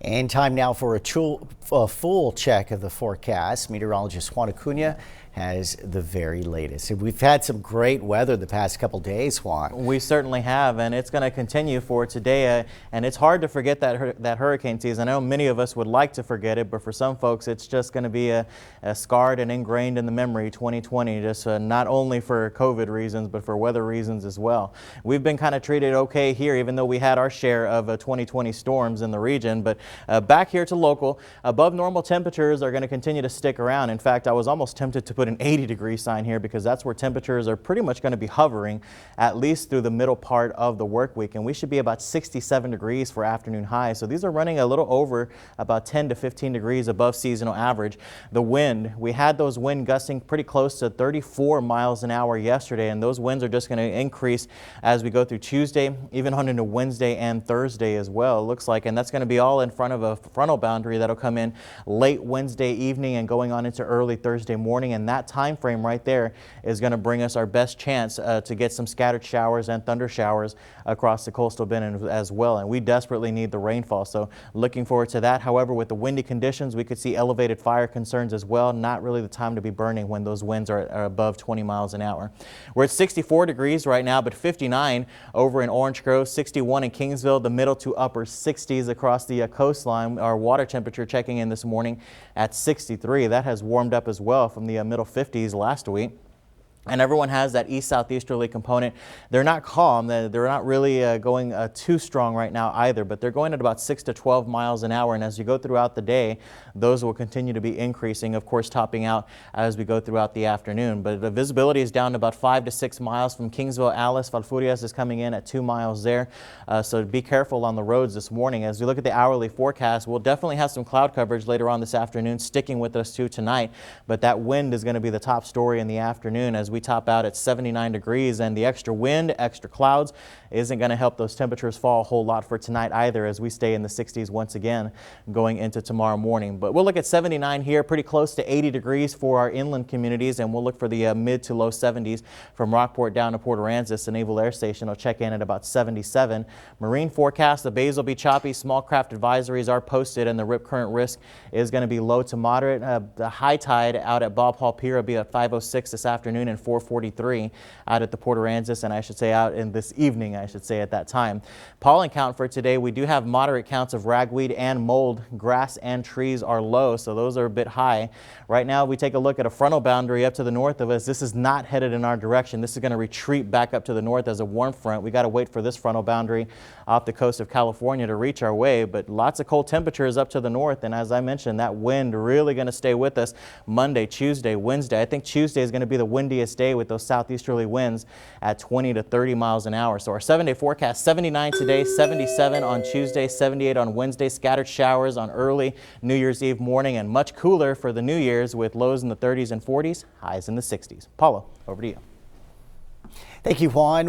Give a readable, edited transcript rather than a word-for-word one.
And time now for a full check of the forecast. Meteorologist Juan Acuna has the very latest. We've had some great weather the past couple days, Juan. We certainly have, and it's going to continue for today. And it's hard to forget that hurricane season. I know many of us would like to forget it, but for some folks, it's just going to be a scarred and ingrained in the memory 2020, just not only for COVID reasons, but for weather reasons as well. We've been kind of treated okay here, even though we had our share of 2020 storms in the region. But back here to local, above normal temperatures are going to continue to stick around. In fact, I was almost tempted to put an 80-degree sign here because that's where temperatures are pretty much going to be hovering at least through the middle part of the work week, and we should be about 67 degrees for afternoon highs. So these are running a little over about 10 to 15 degrees above seasonal average. The wind, we had those wind gusting pretty close to 34 miles an hour yesterday, and those winds are just going to increase as we go through Tuesday, even on into Wednesday and Thursday as well, it looks like, and that's going to be all in front of a frontal boundary that'll come in late Wednesday evening and going on into early Thursday morning, and that time frame right there is going to bring us our best chance to get some scattered showers and thunder showers across the coastal bend as well, and we desperately need the rainfall, so looking forward to that. However, with the windy conditions, we could see elevated fire concerns as well. Not really the time to be burning when those winds are above 20 miles an hour. We're at 64 degrees right now, but 59 over in Orange Grove, 61 in Kingsville, the middle to upper 60s across the coastline. Our water temperature checking in this morning at 63. That has warmed up as well from the middle 50s last week. And everyone has that east-southeasterly component. They're not calm. They're not really going too strong right now either, but they're going at about 6 to 12 miles an hour. And as you go throughout the day, those will continue to be increasing, of course, topping out as we go throughout the afternoon. But the visibility is down to about 5 to 6 miles from Kingsville. Alice, Falfurrias is coming in at 2 miles there. So be careful on the roads this morning. As we look at the hourly forecast, we'll definitely have some cloud coverage later on this afternoon, sticking with us too tonight. But that wind is going to be the top story in the afternoon as we top out at 79 degrees, and the extra wind, extra clouds isn't going to help those temperatures fall a whole lot for tonight either, as we stay in the 60s once again going into tomorrow morning. But we'll look at 79 here, pretty close to 80 degrees for our inland communities, and we'll look for the mid to low 70s from Rockport down to Port Aransas. The Naval Air Station will check in at about 77. Marine forecast, the bays will be choppy. Small craft advisories are posted, and the rip current risk is going to be low to moderate. The high tide out at Bob Hall Pier will be at 5:06 this afternoon and 4:43 out at the Port Aransas, and I should say out in this evening, I should say at that time. Pollen count for today, we do have moderate counts of ragweed and mold. Grass and trees are low, so those are a bit high. Right now, we take a look at a frontal boundary up to the north of us. This is not headed in our direction. This is going to retreat back up to the north as a warm front. We got to wait for this frontal boundary off the coast of California to reach our way, but lots of cold temperatures up to the north, and as I mentioned, that wind really going to stay with us Monday, Tuesday, Wednesday. I think Tuesday is going to be the windiest day with those southeasterly winds at 20 to 30 miles an hour. So our 7-day forecast, 79 today, 77 on Tuesday, 78 on Wednesday, scattered showers on early New Year's Eve morning, and much cooler for the New Year's with lows in the 30s and 40s, highs in the 60s. Paulo, over to you. Thank you, Juan.